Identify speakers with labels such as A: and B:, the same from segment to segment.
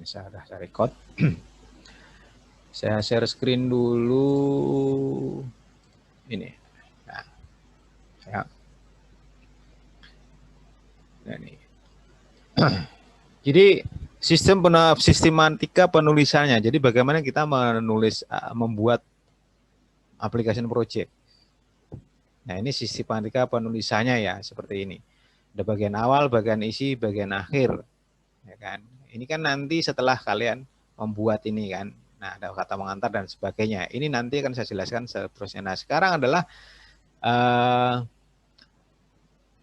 A: Saya record. Saya share screen dulu ini. Nah, ya. Nah, ini. Jadi sistematika penulisannya. Jadi bagaimana kita membuat application project. Nah, ini sistematika penulisannya ya seperti ini. Ada bagian awal, bagian isi, bagian akhir, ya kan. Ini kan nanti setelah kalian membuat ini kan. Nah, ada kata pengantar dan sebagainya. Ini nanti akan saya jelaskan seterusnya. Nah, sekarang adalah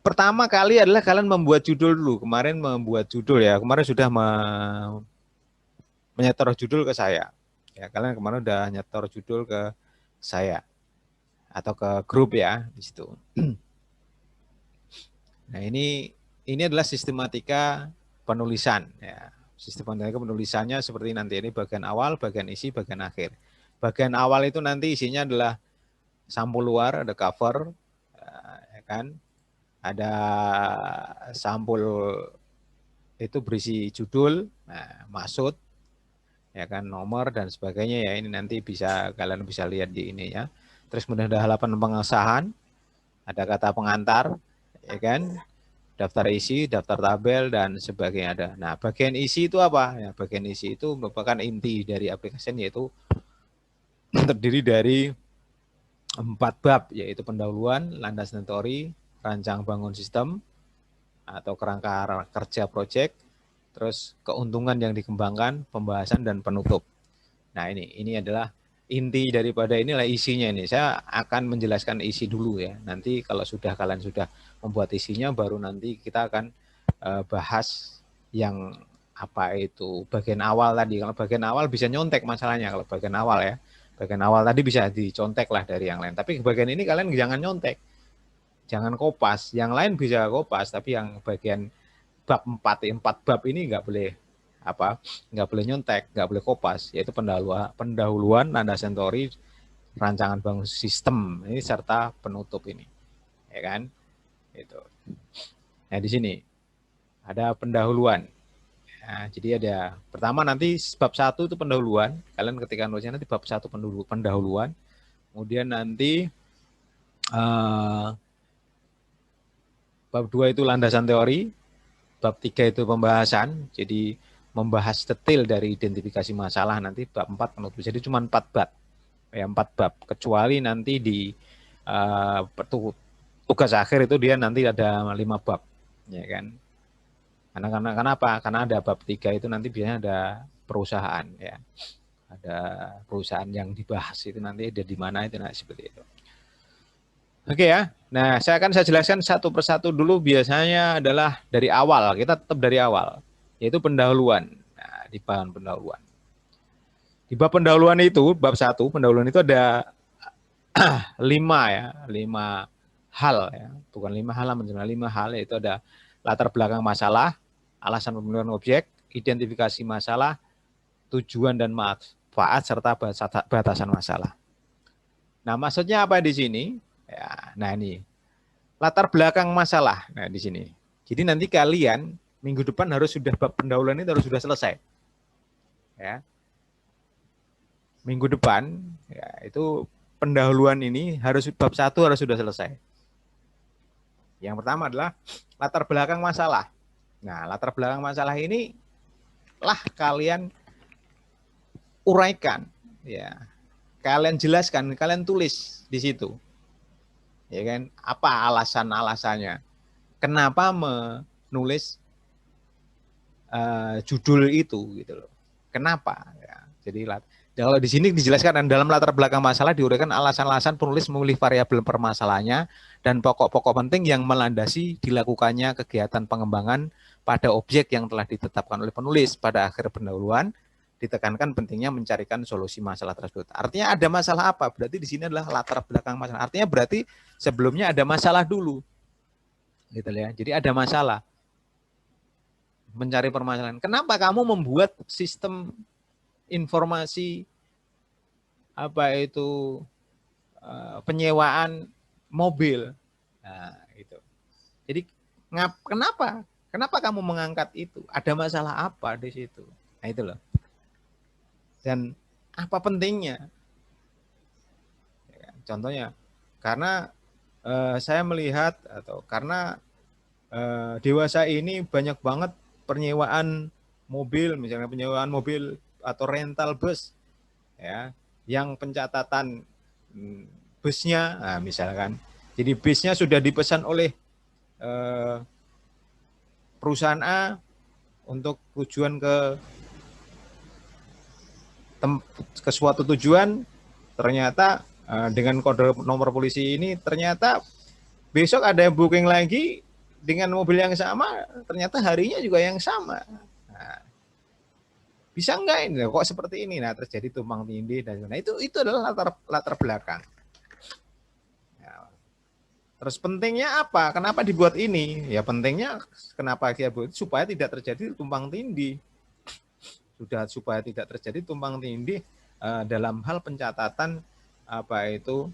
A: pertama kali adalah kalian membuat judul dulu. Kemarin membuat judul ya. Kemarin sudah menyetor judul ke saya. Ya, kalian kemarin udah nyetor judul ke saya atau ke grup ya di situ. Nah, ini adalah sistematika penulisan ya. Sistematika penulisannya seperti nanti ini bagian awal, bagian isi, bagian akhir. Bagian awal itu nanti isinya adalah sampul luar, ada cover, ya kan? Ada sampul itu berisi judul, nah, maksud, ya kan, nomor dan sebagainya ya. Ini nanti kalian bisa lihat di ini ya. Terus kemudian ada halaman pengesahan, ada kata pengantar, ya kan? Daftar isi, daftar tabel, dan sebagainya ada. Nah, bagian isi itu apa? Ya, bagian isi itu merupakan inti dari aplikasi, yaitu terdiri dari 4 bab, yaitu pendahuluan, landasan teori, rancang bangun sistem, atau kerangka kerja proyek, terus keuntungan yang dikembangkan, pembahasan, dan penutup. Nah, ini adalah inti daripada inilah isinya ini. Saya akan menjelaskan isi dulu ya. Nanti kalau kalian sudah membuat isinya, baru nanti kita akan bahas yang apa itu bagian awal tadi. Kalau bagian awal bisa nyontek masalahnya. Kalau bagian awal ya, bagian awal tadi bisa dicontek lah dari yang lain. Tapi bagian ini kalian jangan nyontek, jangan kopas. Yang lain bisa kopas, tapi yang bagian bab 4 bab ini nggak boleh nyontek, nggak boleh kopas, yaitu pendahuluan, landasan teori, rancangan bangun sistem ini serta penutup ini, ya kan? Itu. Nah, di sini ada pendahuluan. Nah, jadi ada pertama nanti bab 1 itu pendahuluan. Kalian ketika nulisnya nanti bab 1 pendahuluan. Kemudian nanti bab 2 itu landasan teori, bab 3 itu pembahasan. Jadi membahas detail dari identifikasi masalah, nanti bab 4 penutup. Jadi cuma 4 bab. Ya, 4 bab. Kecuali nanti di tugas akhir itu dia nanti ada 5 bab. Ya kan? Karena apa? Karena ada bab 3 itu nanti biasanya ada perusahaan ya. Ada perusahaan yang dibahas itu nanti ada di mana itu, nah seperti itu. Oke ya. Nah, saya jelaskan satu persatu dulu. Biasanya adalah dari awal. Kita tetap dari awal, yaitu pendahuluan. Nah, di bab pendahuluan. Di bab pendahuluan itu, bab 1, pendahuluan itu ada 5 hal ya. Bukan 5 halaman, sebenarnya 5 hal, yaitu ada latar belakang masalah, alasan pemilihan objek, identifikasi masalah, tujuan dan manfaat, serta batasan masalah. Nah, maksudnya apa di sini? Ya, nah ini latar belakang masalah. Nah, di sini. Jadi nanti kalian minggu depan harus sudah bab pendahuluan itu harus sudah selesai. Ya. Minggu depan ya, itu pendahuluan ini harus bab 1 harus sudah selesai. Yang pertama adalah latar belakang masalah. Nah, latar belakang masalah ini lah kalian uraikan ya. Kalian jelaskan, kalian tulis di situ. Ya kan? Apa alasan-alasannya? Kenapa menulis judul itu gitu loh. Kenapa? Ya, jadi kalau di sini dijelaskan dalam latar belakang masalah diuraikan alasan-alasan penulis memilih variabel permasalahannya dan pokok-pokok penting yang melandasi dilakukannya kegiatan pengembangan pada objek yang telah ditetapkan oleh penulis. Pada akhir pendahuluan ditekankan pentingnya mencarikan solusi masalah tersebut. Artinya ada masalah apa? Berarti di sini adalah latar belakang masalah. Artinya berarti sebelumnya ada masalah dulu. Gitu ya. Jadi ada masalah. Mencari permasalahan. Kenapa kamu membuat sistem informasi apa itu penyewaan mobil? Nah, itu. Jadi kenapa? Kenapa kamu mengangkat itu? Ada masalah apa di situ? Nah itu loh. Dan apa pentingnya? Contohnya, karena saya melihat atau karena dewasa ini banyak banget penyewaan mobil, misalnya penyewaan mobil atau rental bus, ya, yang pencatatan busnya, nah, misalkan, jadi busnya sudah dipesan oleh perusahaan A untuk tujuan ke suatu tujuan, ternyata dengan kode nomor polisi ini ternyata besok ada yang booking lagi dengan mobil yang sama, ternyata harinya juga yang sama. Nah, bisa enggak ini kok seperti ini? Nah, terjadi tumpang tindih dan itu adalah latar belakang. Ya. Terus pentingnya apa? Kenapa dibuat ini? Ya pentingnya kenapa dia buat supaya tidak terjadi tumpang tindih. Sudah supaya tidak terjadi tumpang tindih dalam hal pencatatan apa itu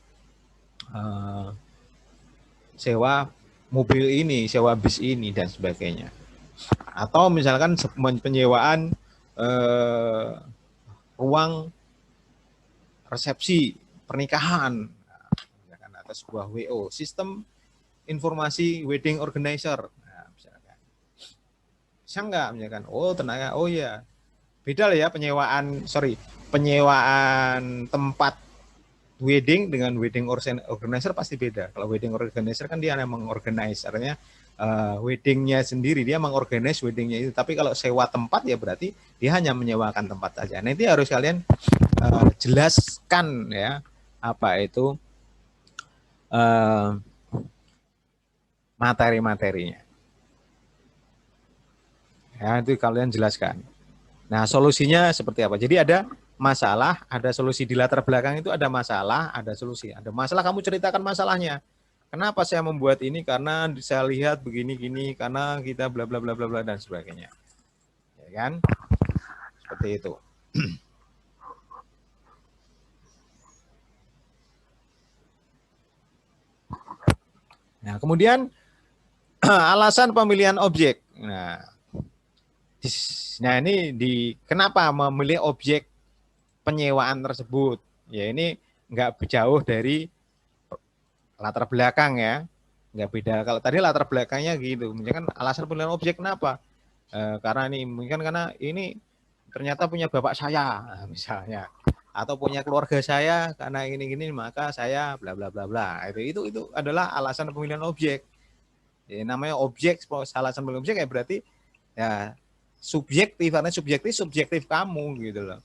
A: sewa mobil ini, sewa bis ini dan sebagainya. Atau misalkan penyewaan ruang resepsi pernikahan, atau sebuah WO, sistem informasi wedding organizer. Nah, misalkan. Bisa nggak misalkan? Oh tenaga, oh ya, beda lah ya penyewaan tempat wedding dengan wedding organizer pasti beda. Kalau wedding organizer kan dia memang mengorganize, artinya weddingnya sendiri, dia mengorganize weddingnya itu. Tapi kalau sewa tempat ya berarti dia hanya menyewakan tempat saja. Nah itu harus kalian jelaskan ya apa itu materi-materinya. Ya itu kalian jelaskan. Nah solusinya seperti apa? Jadi ada masalah, ada solusi. Di latar belakang itu ada masalah, ada solusi. Ada masalah, kamu ceritakan masalahnya. Kenapa saya membuat ini? Karena saya lihat begini-gini, karena kita bla bla bla bla bla dan sebagainya. Ya kan? Seperti itu. Nah, kemudian alasan pemilihan objek. Nah ini kenapa memilih objek penyewaan tersebut? Ya ini nggak jauh dari latar belakang ya, nggak beda. Kalau tadi latar belakangnya gitu, misalkan alasan pemilihan objek kenapa? Karena ini mungkin karena ini ternyata punya bapak saya misalnya, atau punya keluarga saya karena ini maka saya bla bla bla bla. Itu adalah alasan pemilihan objek. Ya, namanya objek, alasan pemilihan objek ya berarti ya subjektif, karena subjektif kamu gitu loh.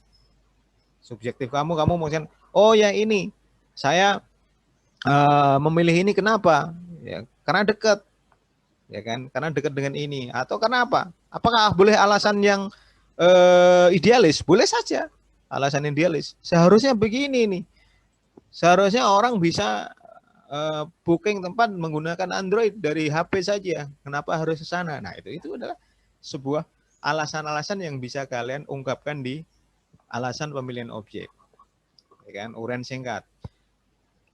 A: Subjektif kamu mungkin oh ya ini saya memilih ini kenapa? Ya, karena dekat, ya kan? Karena dekat dengan ini. Atau karena apa? Apakah boleh alasan yang idealis? Boleh saja, alasan idealis. Seharusnya begini nih. Seharusnya orang bisa booking tempat menggunakan Android dari HP saja. Kenapa harus ke sana? Nah itu adalah sebuah alasan-alasan yang bisa kalian ungkapkan di alasan pemilihan objek. Ya kan? Uraian singkat.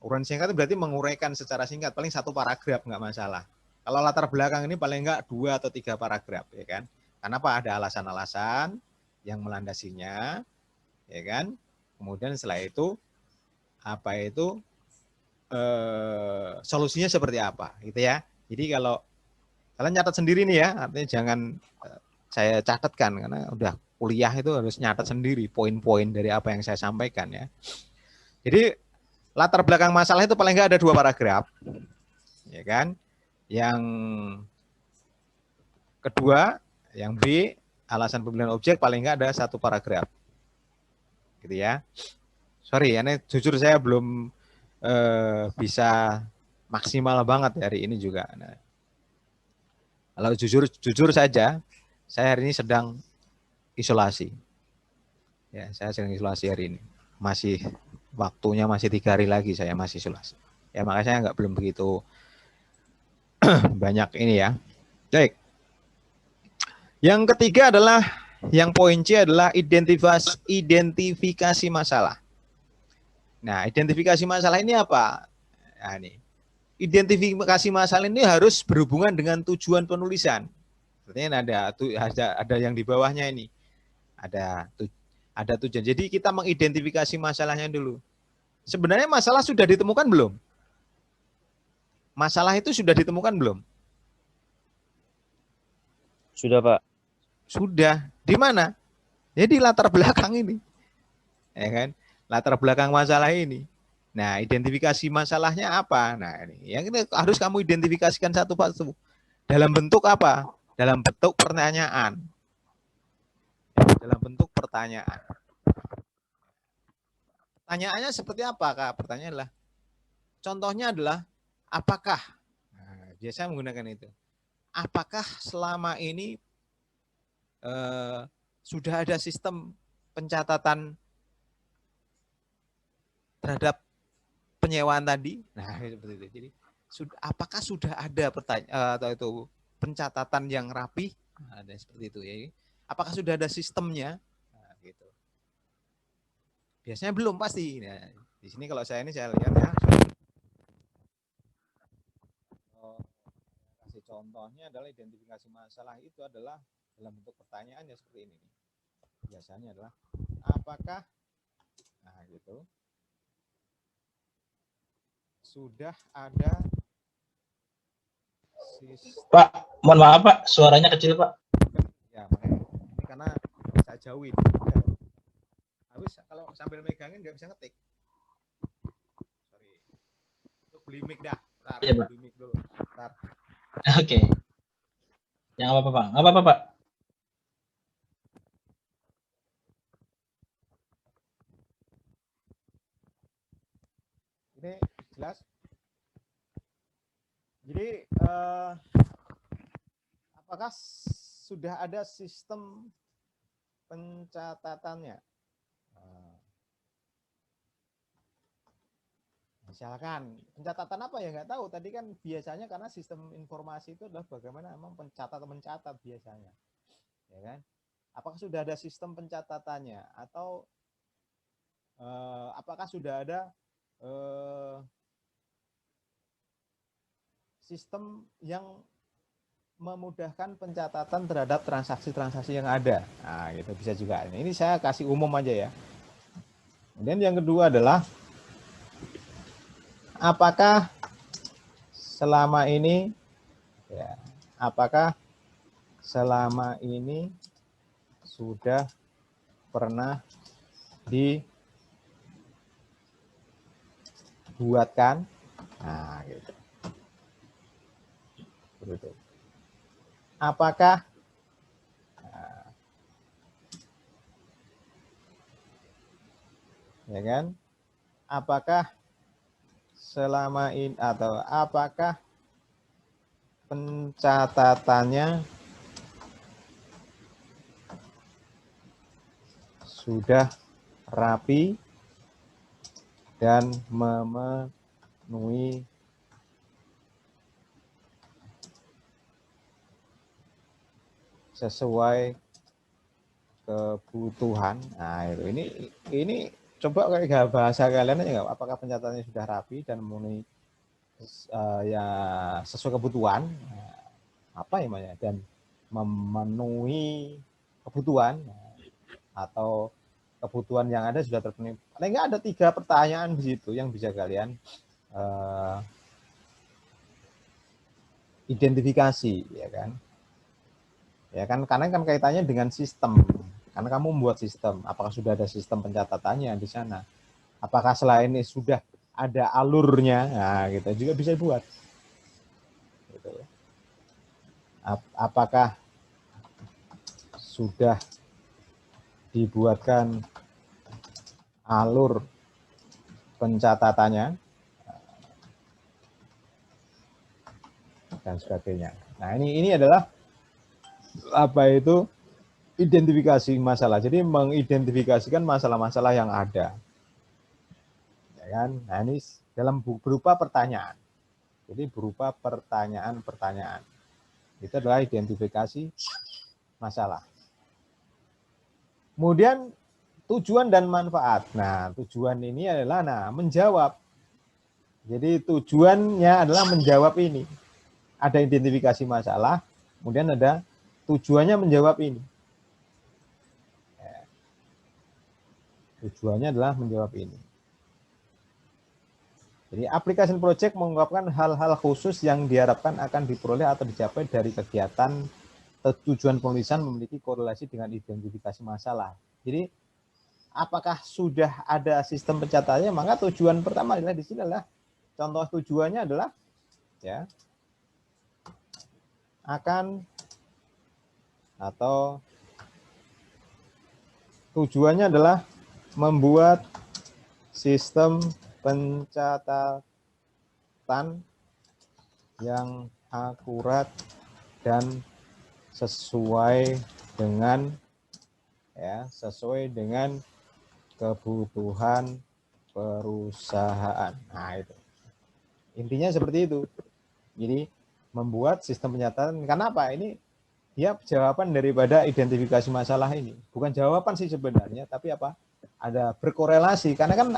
A: Uraian singkat itu berarti menguraikan secara singkat, paling satu paragraf nggak masalah. Kalau latar belakang ini paling nggak 2 atau 3 paragraf, ya kan? Kenapa ada alasan-alasan yang melandasinya, ya kan? Kemudian setelah itu apa itu solusinya seperti apa, gitu ya? Jadi kalau kalian nyatat sendiri nih ya, artinya jangan saya catatkan karena udah kuliah itu harus nyatat sendiri poin-poin dari apa yang saya sampaikan ya. Jadi latar belakang masalah itu paling nggak ada 2 paragraf, ya kan? Yang kedua, yang B, alasan pemilihan objek paling nggak ada 1 paragraf, gitu ya. Sorry, ini jujur saya belum bisa maksimal banget hari ini juga. Nah, kalau jujur saja, saya hari ini sedang isolasi. Ya, saya sedang isolasi hari ini. Masih waktunya masih 3 hari lagi saya masih isolasi. Ya makanya saya nggak belum begitu banyak ini ya. Baik. Yang ketiga adalah yang poin C adalah identifikasi masalah. Nah, identifikasi masalah ini apa? Nah, ini. Identifikasi masalah ini harus berhubungan dengan tujuan penulisan. Artinya ada yang di bawahnya ini. Ada tujuan. Jadi kita mengidentifikasi masalahnya dulu. Sebenarnya masalah sudah ditemukan belum? Masalah itu sudah ditemukan belum?
B: Sudah, Pak.
A: Sudah. Di mana? Jadi latar belakang ini. Ya kan? Latar belakang masalah ini. Nah, identifikasi masalahnya apa? Nah, ini yang ini harus kamu identifikasikan satu persatu. Dalam bentuk apa? Dalam bentuk pertanyaan. Dalam bentuk pertanyaan. Pertanyaannya seperti apa, Kak? Pertanyaannya adalah, contohnya adalah, apakah, nah, biasa menggunakan itu, apakah selama ini sudah ada sistem pencatatan terhadap penyewaan tadi? Nah, seperti itu. Jadi, apakah sudah ada atau itu pencatatan yang rapi? Nah, ada seperti itu ya. Apakah sudah ada sistemnya? Nah, gitu. Biasanya belum pasti. Nah, di sini kalau saya lihat ya. Kasih contohnya adalah identifikasi masalah itu adalah dalam bentuk pertanyaan ya seperti ini. Biasanya adalah apakah, nah gitu, sudah ada sistem.
C: Pak, mohon maaf Pak, suaranya kecil Pak.
A: Ya, makanya ini karena saya jauhin. Habis kalau sambil megangin nggak bisa ngetik. Sorry. Itu beli mic dah. Bentar,
C: Ya, Pak.
A: beli mic dulu. Bentar.
C: Oke. Yang apa-apa Pak? Nggak apa-apa Pak.
A: Ini jelas. Jadi apakah sudah ada sistem pencatatannya? Misalkan pencatatan apa ya nggak tahu. Tadi kan biasanya karena sistem informasi itu adalah bagaimana memang mencatat biasanya, ya kan? Apakah sudah ada sistem pencatatannya atau apakah sudah ada sistem yang memudahkan pencatatan terhadap transaksi-transaksi yang ada? Nah, itu bisa juga. Ini saya kasih umum aja ya. Kemudian yang kedua adalah apakah selama ini ya, apakah selama ini sudah pernah dibuatkan, nah gitu. Begitu. Apakah ya kan? Apakah selama ini atau apakah pencatatannya sudah rapi dan memenuhi sesuai kebutuhan? Nah, itu ini coba kayak bahasa kalian aja nggak? Apakah pencatatannya sudah rapi dan memenuhi ya sesuai kebutuhan? Apa namanya? Dan memenuhi kebutuhan atau kebutuhan yang ada sudah terpenuhi. Paling nggak ada 3 pertanyaan di situ yang bisa kalian identifikasi, ya kan? Ya kan, karena kan kaitannya dengan sistem. Karena kamu membuat sistem, apakah sudah ada sistem pencatatannya di sana? Apakah selain ini sudah ada alurnya? Nah, gitu juga bisa buat. Gitu. Apakah sudah dibuatkan alur pencatatannya dan sebagainya. Nah, ini adalah apa itu identifikasi masalah. Jadi mengidentifikasikan masalah-masalah yang ada. Ya kan? Nah, ini dalam berupa pertanyaan. Jadi berupa pertanyaan-pertanyaan. Itu adalah identifikasi masalah. Kemudian tujuan dan manfaat. Nah, tujuan ini adalah menjawab. Jadi tujuannya adalah menjawab ini. Ada identifikasi masalah, kemudian ada tujuannya menjawab ini. Tujuannya adalah menjawab ini. Jadi application project mengungkapkan hal-hal khusus yang diharapkan akan diperoleh atau dicapai dari kegiatan. Tujuan penulisan memiliki korelasi dengan identifikasi masalah. Jadi apakah sudah ada sistem pencatatannya? Maka tujuan pertama adalah di sini adalah contoh tujuannya adalah ya akan atau tujuannya adalah membuat sistem pencatatan yang akurat dan sesuai dengan kebutuhan perusahaan. Nah, itu. Intinya seperti itu. Jadi membuat sistem pencatatan, karena apa? Ini dia jawaban daripada identifikasi masalah ini. Bukan jawaban sih sebenarnya, tapi apa? Ada berkorelasi, karena kan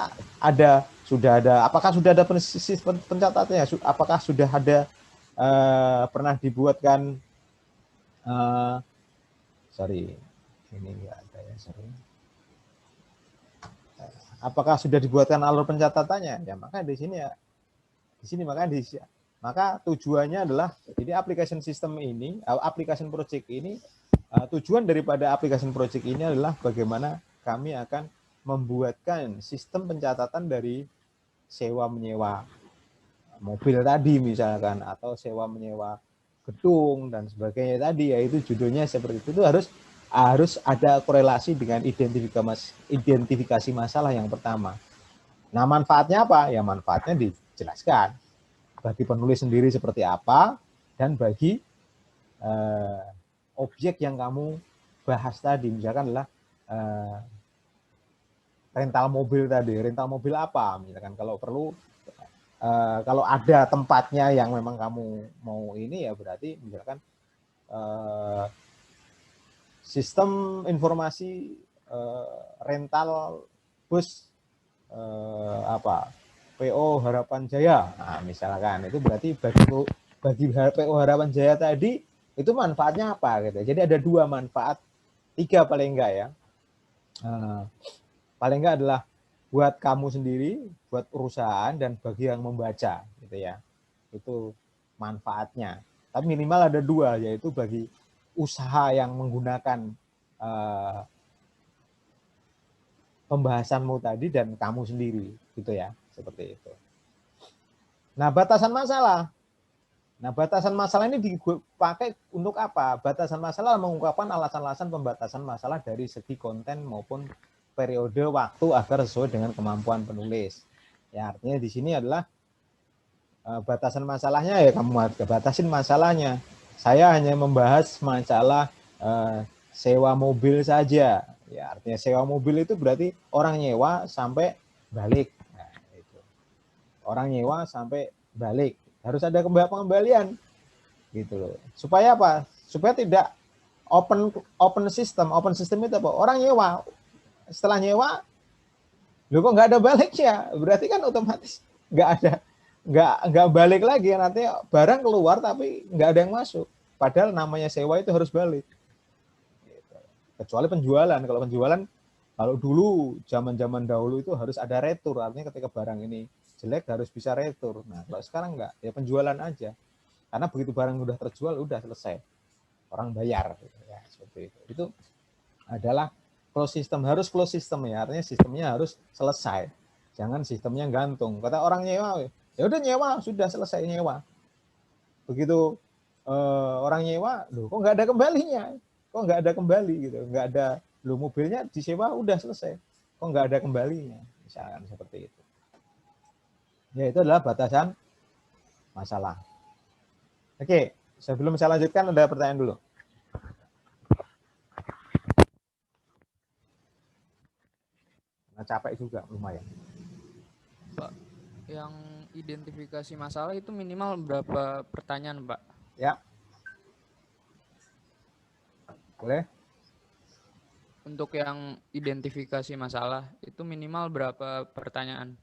A: apakah sudah ada sistem pencatatannya? Apakah sudah ada pernah dibuatkan ini enggak ada ya, apakah sudah dibuatkan alur pencatatannya? Ya, maka di sini maka tujuannya adalah jadi application system ini, application project ini, tujuan daripada application project ini adalah bagaimana kami akan membuatkan sistem pencatatan dari sewa menyewa mobil tadi misalkan, atau sewa menyewa gedung dan sebagainya tadi, yaitu judulnya seperti itu harus ada korelasi dengan identifikasi masalah yang pertama. Nah, manfaatnya apa? Ya manfaatnya dijelaskan bagi penulis sendiri seperti apa, dan bagi objek yang kamu bahas tadi, misalkan adalah rental mobil tadi. Rental mobil apa? Misalkan kalau perlu, kalau ada tempatnya yang memang kamu mau ini, ya berarti misalkan sistem informasi rental bus PO Harapan Jaya. Nah, misalkan itu berarti bagi PO Harapan Jaya tadi itu manfaatnya apa gitu. Jadi ada 2 manfaat, 3 paling enggak ya. Paling enggak adalah buat kamu sendiri, buat perusahaan, dan bagi yang membaca gitu ya. Itu manfaatnya. Tapi minimal ada 2, yaitu bagi usaha yang menggunakan pembahasanmu tadi dan kamu sendiri gitu ya, seperti itu. Nah, batasan masalah. Batasan masalah ini dipakai untuk apa? Batasan masalah mengungkapkan alasan-alasan pembatasan masalah dari segi konten maupun periode waktu agar sesuai dengan kemampuan penulis. Ya, artinya di sini adalah batasan masalahnya ya kamu batasin masalahnya. Saya hanya membahas masalah sewa mobil saja. Ya, artinya sewa mobil itu berarti orang nyewa sampai balik. Nah, itu. Orang nyewa sampai balik. Harus ada pengembalian. Gitu loh. Supaya apa? Supaya tidak open system. Open system itu apa? Orang nyewa. Setelah nyewa, loh kok nggak ada baliknya? Berarti kan otomatis nggak balik lagi, nanti barang keluar tapi nggak ada yang masuk. Padahal namanya sewa itu harus balik. Kecuali penjualan. Kalau penjualan, kalau dulu zaman dahulu itu harus ada retur, artinya ketika barang ini jelek harus bisa retur. Nah, kalau sekarang enggak, ya penjualan aja. Karena begitu barang udah terjual, udah selesai, orang bayar. Ya, seperti itu. Itu adalah close system, harus close system ya, artinya sistemnya harus selesai. Jangan sistemnya gantung. Kata orang nyewa, ya udah nyewa, sudah selesai nyewa. Begitu orang nyewa, loh kok nggak ada kembalinya? Kok nggak ada kembali gitu? Nggak ada, loh mobilnya disewa udah selesai, kok nggak ada kembalinya? Misalkan seperti itu. Ya, itu adalah batasan masalah. Oke, sebelum saya lanjutkan ada pertanyaan dulu. Nah, capek juga lumayan.
B: Pak, yang identifikasi masalah itu minimal berapa pertanyaan, Pak?
A: Ya. Boleh?
B: Untuk yang identifikasi masalah itu minimal berapa pertanyaan?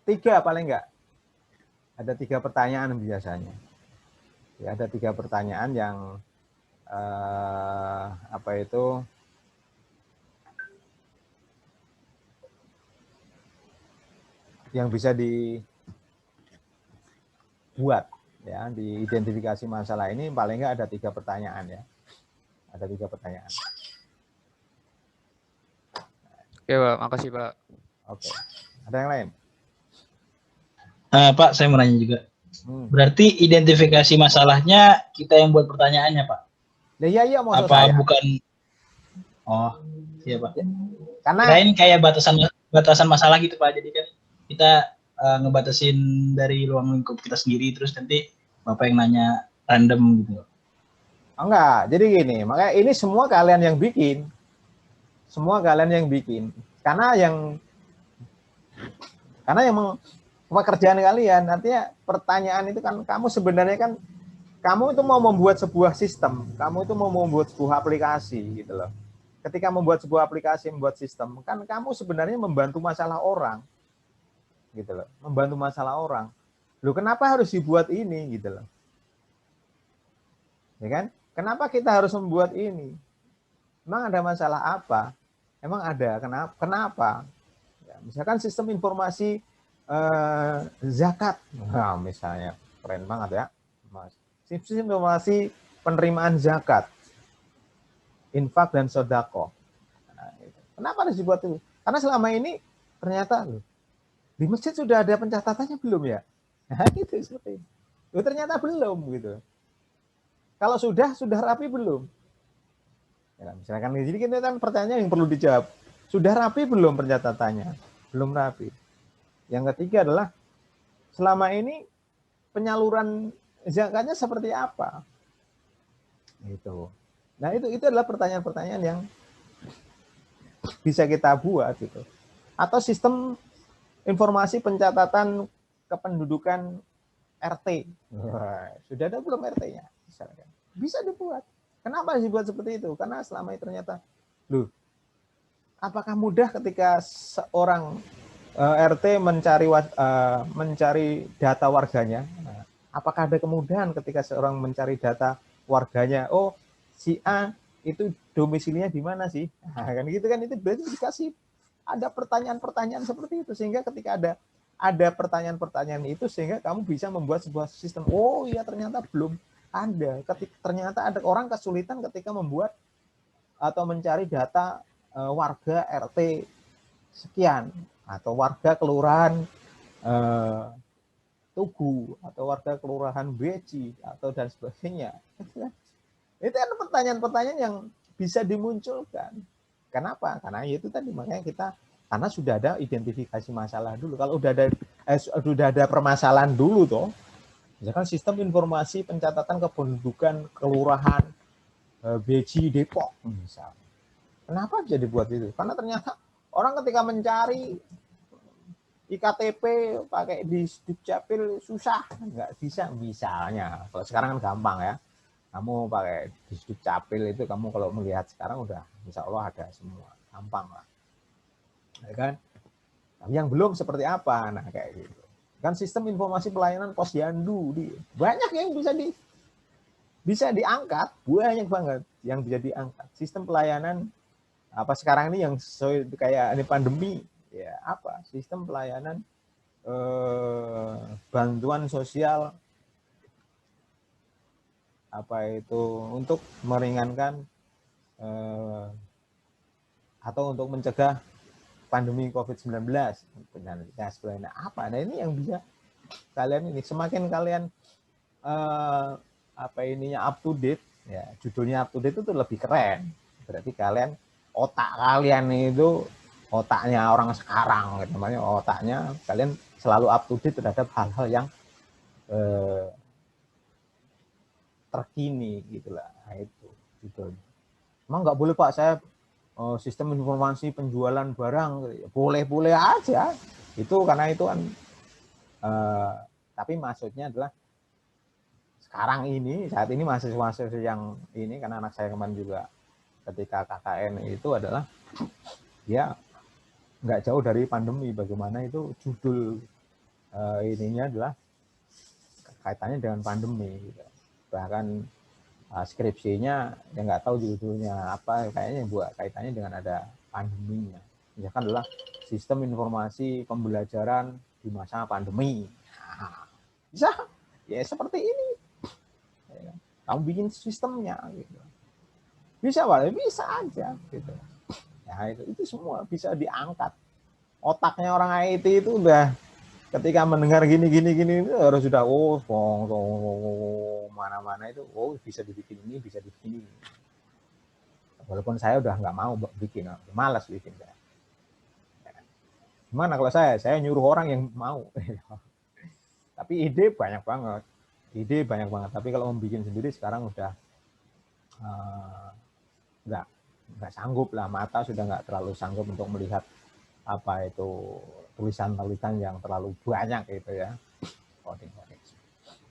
A: 3 paling enggak. Ada 3 pertanyaan biasanya. Ya, ada 3 pertanyaan yang yang bisa dibuat ya di identifikasi masalah ini paling nggak ada 3 pertanyaan ya. Ada 3 pertanyaan.
B: Oke, Pak. Makasih, Pak.
A: Oke. Ada yang lain?
C: Pak, saya mau nanya juga. Berarti identifikasi masalahnya kita yang buat pertanyaannya, Pak?
A: Iya, maksud
C: apa
A: saya.
C: Bukan? Oh, iya, Pak.
A: Karena
C: kirain kayak batasan masalah gitu, Pak. Jadi kan kita ngebatasin dari ruang lingkup kita sendiri, terus nanti Bapak yang nanya random gitu.
A: enggak, jadi gini, makanya ini semua kalian yang bikin. Semua kalian yang bikin. Karena yang pekerjaan kalian, artinya pertanyaan itu kan kamu sebenarnya kan kamu itu mau membuat sebuah sistem, kamu itu mau membuat sebuah aplikasi gitu loh. Ketika membuat sebuah aplikasi, membuat sistem, kan kamu sebenarnya membantu masalah orang. Gitu loh, membantu masalah orang. Loh, kenapa harus dibuat ini gitu loh. Ya kan? Kenapa kita harus membuat ini? Emang ada masalah apa? Emang ada, kenapa? Ya, misalkan sistem informasi zakat, nah, misalnya keren banget ya, Mas. Sistem informasi penerimaan zakat, infak dan sodako. Nah, kenapa harus dibuat itu? Karena selama ini ternyata loh, di masjid sudah ada pencatatannya belum ya? Nah, gitu seperti itu. Loh, ternyata belum gitu. Kalau sudah rapi belum? Ya, misalkan jadi kita kan pertanyaan yang perlu dijawab. Sudah rapi belum pencatatannya? Belum rapi. Yang ketiga adalah selama ini penyaluran zakatnya seperti apa? Gitu. Nah, itu adalah pertanyaan-pertanyaan yang bisa kita buat gitu. Atau sistem informasi pencatatan kependudukan RT. Wah, sudah ada belum RT-nya? Misalkan. Bisa dibuat. Kenapa dibuat seperti itu? Karena selama ini ternyata, loh, apakah mudah ketika seorang RT mencari data warganya? Nah, apakah ada kemudahan ketika seorang mencari data warganya? Oh, si A itu domisilinya di mana sih? Nah, kan gitu kan, itu berarti dikasih ada pertanyaan-pertanyaan seperti itu, sehingga ketika ada pertanyaan-pertanyaan itu sehingga kamu bisa membuat sebuah sistem. Oh iya, ternyata belum ada. Ternyata ada orang kesulitan ketika membuat atau mencari data warga RT sekian atau warga kelurahan Tugu atau warga kelurahan Beci atau dan sebagainya. Itu ada pertanyaan-pertanyaan yang bisa dimunculkan. Kenapa? Karena itu tadi, makanya kita karena sudah ada identifikasi masalah dulu. Kalau sudah ada permasalahan dulu toh. Misalkan sistem informasi pencatatan kependudukan kelurahan Beji Depok misalnya. Kenapa bisa dibuat itu? Karena ternyata orang ketika mencari IKTP pakai di Dukcapil susah, nggak bisa misalnya. Kalau sekarang kan gampang ya. Kamu pakai di Dukcapil itu, kamu kalau melihat sekarang udah insya Allah ada semua, gampang lah. Ya kan? Yang belum seperti apa? Nah, kayak gitu. Kan sistem informasi pelayanan posyandu banyak yang bisa diangkat, banyak banget yang bisa diangkat. Sistem pelayanan apa sekarang ini yang kayak ini pandemi ya, apa sistem pelayanan bantuan sosial apa itu untuk meringankan atau untuk mencegah pandemi COVID-19 dan sebagainya apa. Nah, ini yang bisa kalian ini semakin kalian apa ininya up to date ya, judulnya up to date itu lebih keren. Berarti kalian otak kalian itu otaknya orang sekarang, namanya otaknya kalian selalu up to date terhadap hal-hal yang terkini gitulah. Nah, itu gitu. Emang nggak boleh Pak saya sistem informasi penjualan barang, boleh-boleh aja itu, karena itu kan tapi maksudnya adalah sekarang ini saat ini mahasiswa yang ini, karena anak saya kemarin juga ketika KKN itu adalah ya nggak jauh dari pandemi, bagaimana itu judul ininya adalah kaitannya dengan pandemi gitu. Bahkan skripsinya ya nggak tahu judulnya apa, kayaknya buat kaitannya dengan ada pandeminya. Misalkan adalah sistem informasi pembelajaran di masa pandemi. Nah, bisa ya seperti ini. Kamu bikin sistemnya gitu. Bisa Pak, bisa aja gitu. Ya itu semua bisa diangkat. Otaknya orang IT itu udah ketika mendengar gini itu harus sudah mana-mana itu bisa dibikin ini, bisa dibikin ini. Walaupun saya udah nggak mau bikin, malas bikin saya. Gimana kalau saya nyuruh orang yang mau. Tapi ide banyak banget. Tapi kalau mau bikin sendiri sekarang udah nggak sanggup lah, mata sudah nggak terlalu sanggup untuk melihat apa itu tulisan-tulisan yang terlalu banyak gitu ya. Coding.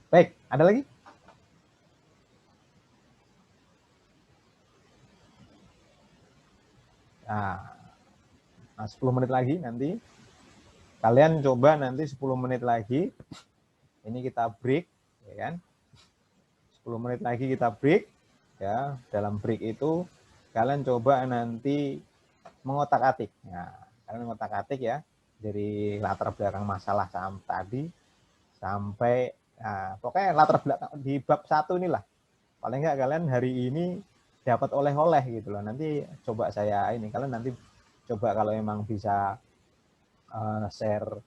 A: Baik, ada lagi? Nah, 10 menit lagi nanti. Kalian coba nanti 10 menit lagi. Ini kita break, ya kan? 10 menit lagi kita break. Ya, dalam break itu kalian coba nanti mengotak-atik. Nah, kalian mengotak-atik ya dari latar belakang masalah tadi sampai pokoknya latar belakang di bab 1 inilah. Paling enggak kalian hari ini dapat oleh-oleh gitu loh. Nanti coba saya ini, kalian nanti coba kalau memang bisa share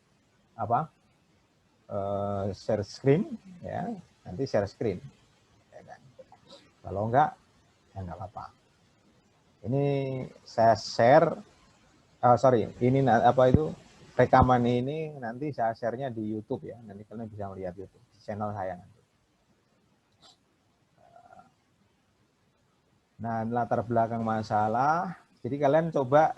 A: screen ya, nanti share screen. Ya kan? Kalau enggak ya enggak apa-apa. Ini saya share ini rekaman ini nanti saya share-nya di YouTube ya. Nanti kalian bisa melihat YouTube di channel saya nanti. Nah, latar belakang masalah. Jadi kalian coba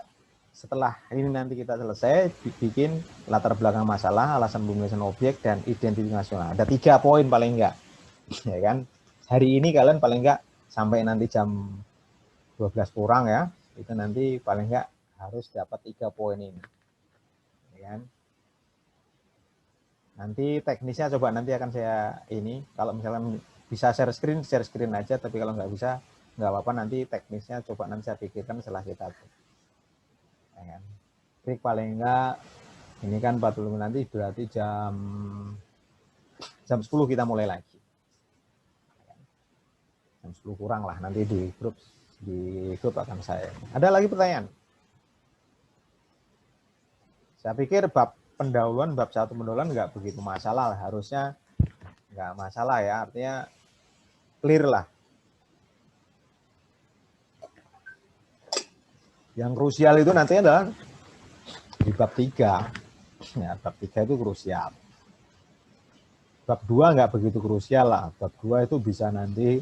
A: setelah ini nanti kita selesai bikin latar belakang masalah, alasan penulisan objek dan identifikasi nasional. Ada 3 poin paling enggak. Ya kan? Hari ini kalian paling enggak sampai nanti jam 12 kurang ya. Itu nanti paling enggak harus dapat 3 poin ini. Ya kan? Nanti teknisnya coba nanti akan saya ini, kalau misalkan bisa share screen aja, tapi kalau nggak bisa nggak apa-apa, nanti teknisnya coba nanti saya pikirkan setelah kita ya kan? Break paling enggak ini kan 40 menit, nanti berarti jam 10 kita mulai lagi. Jam 10 kurang lah, nanti di grup akan saya. Ada lagi pertanyaan? Saya pikir bab pendahuluan, bab 1 pendahuluan nggak begitu masalah, harusnya nggak masalah ya, artinya clear lah. Yang krusial itu nanti adalah di bab 3. Ya, bab 3 itu krusial. Bab 2 nggak begitu krusial lah. Bab 2 itu bisa nanti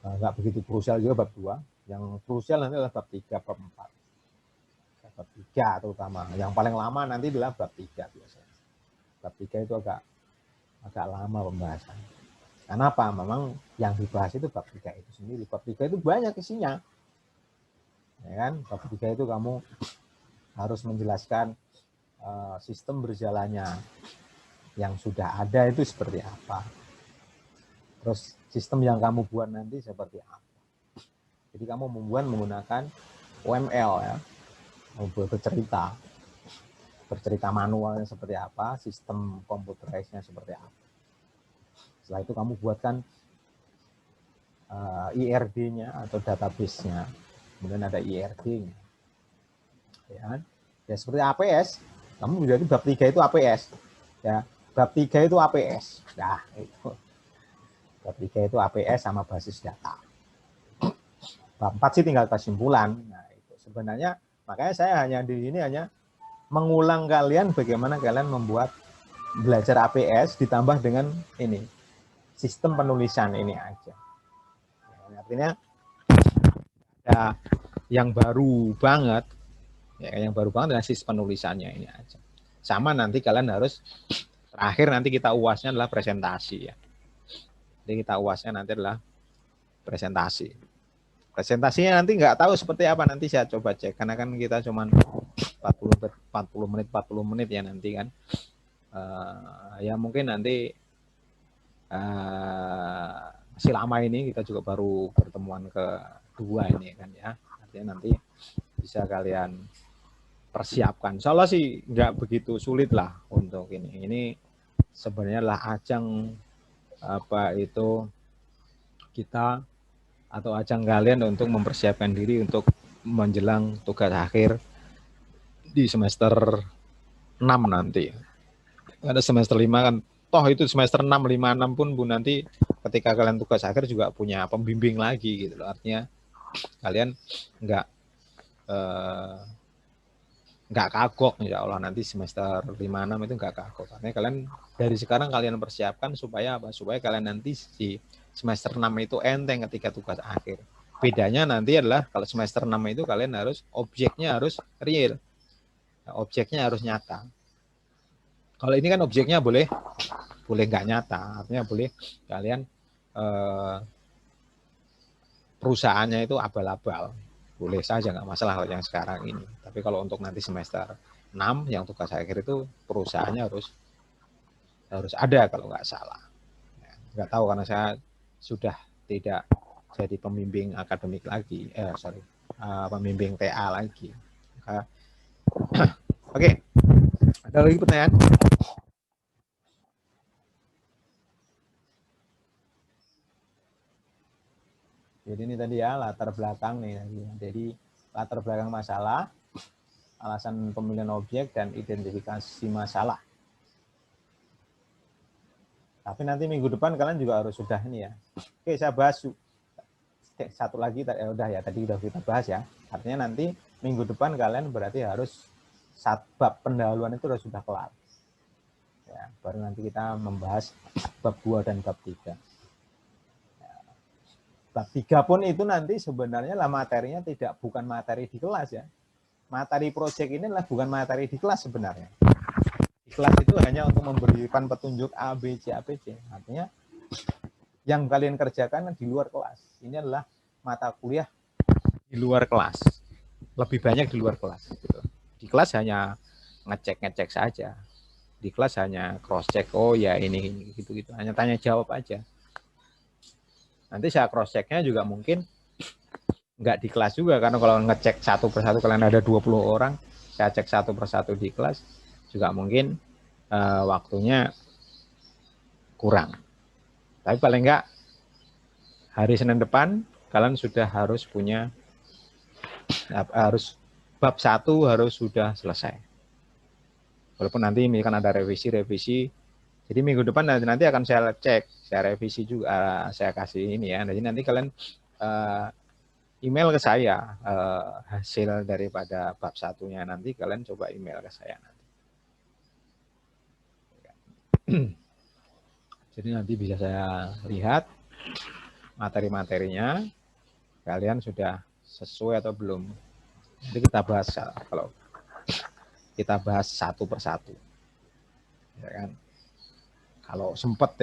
A: nggak begitu krusial juga bab 2. Yang krusial nanti adalah bab 3, bab 4. Bab 3 terutama. Yang paling lama nanti adalah bab 3 biasanya. Bab 3 itu agak lama pembahasan. Kenapa? Memang yang dibahas itu bab 3 itu sendiri. Bab 3 itu banyak isinya. Ya kan? Bab 3 itu kamu harus menjelaskan sistem berjalannya yang sudah ada itu seperti apa. Terus sistem yang kamu buat nanti seperti apa. Jadi kamu membuat menggunakan OML ya. Bercerita manualnya seperti apa, sistem computerized-nya seperti apa. Setelah itu kamu buatkan IRD-nya atau database-nya. Kemudian ada IRD-nya. Ya seperti APS. Kamu menjadi bab 3 itu APS. Ya, bab 3 itu APS. Nah, itu. Bab 3 itu APS sama basis data. Bab 4 sih tinggal kesimpulan. Nah, itu sebenarnya makanya saya hanya mengulang kalian bagaimana kalian membuat belajar APS ditambah dengan ini sistem penulisan ini aja. Ya, artinya ya, yang baru banget dengan sistem penulisannya ini aja. Sama nanti kalian harus terakhir nanti kita UASnya adalah presentasi ya. Jadi kita UASnya nanti adalah presentasi. Presentasinya nanti nggak tahu seperti apa, nanti saya coba cek karena kan kita cuma 40 menit ya nanti kan. Ya mungkin nanti masih lama ini, kita juga baru pertemuan kedua ini kan ya. Artinya nanti bisa kalian persiapkan. Insya Allah sih nggak begitu sulit lah untuk ini. Ini sebenarnya lah ajang apa itu kita atau ajang kalian untuk mempersiapkan diri untuk menjelang tugas akhir di semester 6 nanti. Ada semester 5 kan, toh itu semester 6, 5, 6 pun Bu nanti ketika kalian tugas akhir juga punya pembimbing lagi gitu loh. Artinya kalian nggak nggak kagok insya Allah nanti semester 5, 6 itu nggak kagok. Karena kalian dari sekarang kalian persiapkan supaya apa? Supaya kalian nanti di semester 6 itu enteng ketika tugas akhir. Bedanya nanti adalah kalau semester 6 itu kalian harus objeknya harus real. Objeknya harus nyata. Kalau ini kan objeknya boleh nggak nyata, artinya boleh kalian perusahaannya itu abal-abal, boleh saja nggak masalah kalau yang sekarang ini. Tapi kalau untuk nanti semester 6 yang tugas akhir itu perusahaannya harus ada kalau nggak salah. Nggak tahu karena saya sudah tidak jadi pembimbing akademik lagi, pembimbing TA lagi. Oke, ada lagi pertanyaan? Jadi ini tadi ya latar belakang nih. Jadi latar belakang masalah, alasan pemilihan objek, dan identifikasi masalah. Tapi nanti minggu depan kalian juga harus sudah ini ya. Oke, saya bahas satu lagi. Udah ya, tadi udah kita bahas ya. Artinya nanti minggu depan kalian berarti harus bab pendahuluan itu sudah kelar. Ya, baru nanti kita membahas bab 2 dan bab 3. Bab 3 pun itu nanti sebenarnya lah materinya bukan materi di kelas ya. Materi proyek ini adalah bukan materi di kelas sebenarnya. Di kelas itu hanya untuk memberikan petunjuk A, B, C, A, B, C. Artinya yang kalian kerjakan di luar kelas. Ini adalah mata kuliah di luar kelas. Lebih banyak di luar kelas. Gitu. Di kelas hanya ngecek saja. Di kelas hanya cross check, oh ya ini gitu-gitu. Hanya tanya jawab aja. Nanti saya cross checknya juga mungkin nggak di kelas juga, karena kalau ngecek satu persatu kalian ada 20 orang, saya cek satu persatu di kelas juga mungkin waktunya kurang. Tapi paling nggak hari Senin depan kalian sudah harus punya bab 1 harus sudah selesai. Walaupun nanti ini kan ada revisi. Jadi minggu depan nanti akan saya cek, saya revisi juga, saya kasih ini ya. Jadi nanti kalian email ke saya hasil daripada bab 1-nya, nanti kalian coba email ke saya nanti. Jadi nanti bisa saya lihat materi-materinya, kalian sudah sesuai atau belum. Nanti kita bahas kalau kita bahas satu persatu. Ya kan? Kalau sempat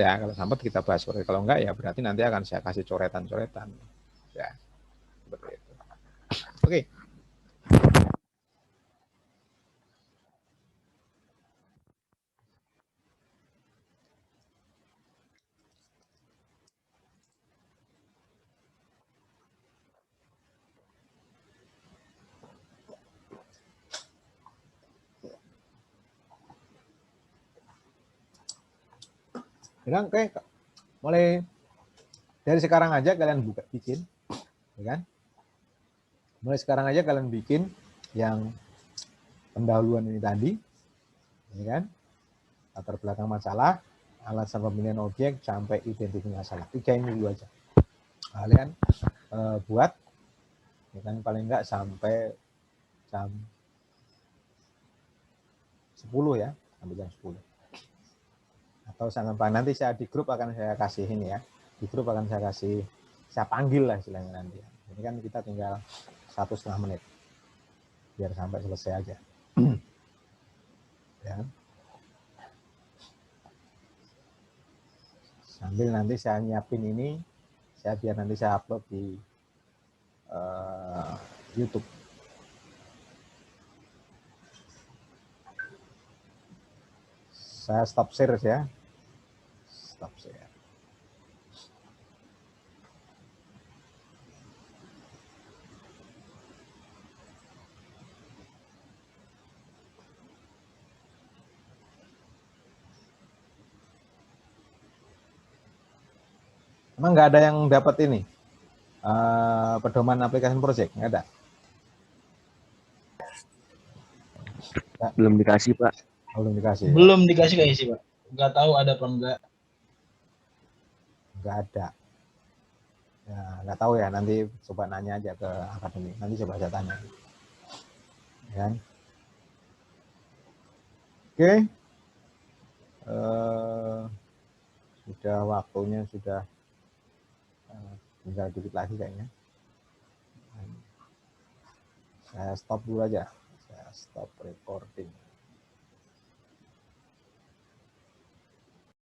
A: kita bahas. Kalau enggak ya berarti nanti akan saya kasih coretan-coretan. Ya, seperti itu. Oke. Oke, mulai dari sekarang aja kalian bikin, ya kan? Mulai sekarang aja kalian bikin yang pendahuluan ini tadi, ya kan? Latar belakang masalah, alasan pemilihan objek, sampai identifikasi masalah. 3 ini dulu aja. Kalian buat, ya kan, paling enggak sampai jam 10 ya, sampai jam 10. Atau sampai nanti saya di grup akan saya kasih ini ya. Di grup akan saya panggil lah istilahnya nanti. Ini kan kita tinggal 1,5 menit. Biar sampai selesai aja. Ya. Sambil nanti saya nyiapin ini, biar nanti saya upload di YouTube. Saya stop share ya. Stop share. Emang nggak ada yang dapat ini pedoman aplikasi project, nggak ada?
D: Belum dikasih, Pak.
A: Belum dikasih ya?
C: Belum dikasih kayaknya sih, Pak. Nggak tahu ada apa enggak.
A: Nggak ada. Ya, nggak tahu ya, nanti coba nanya aja ke akademi. Nanti coba saya tanya. Ya. Oke. Sudah waktunya sudah tinggal dikit lagi kayaknya. Saya stop dulu aja. Saya stop recording.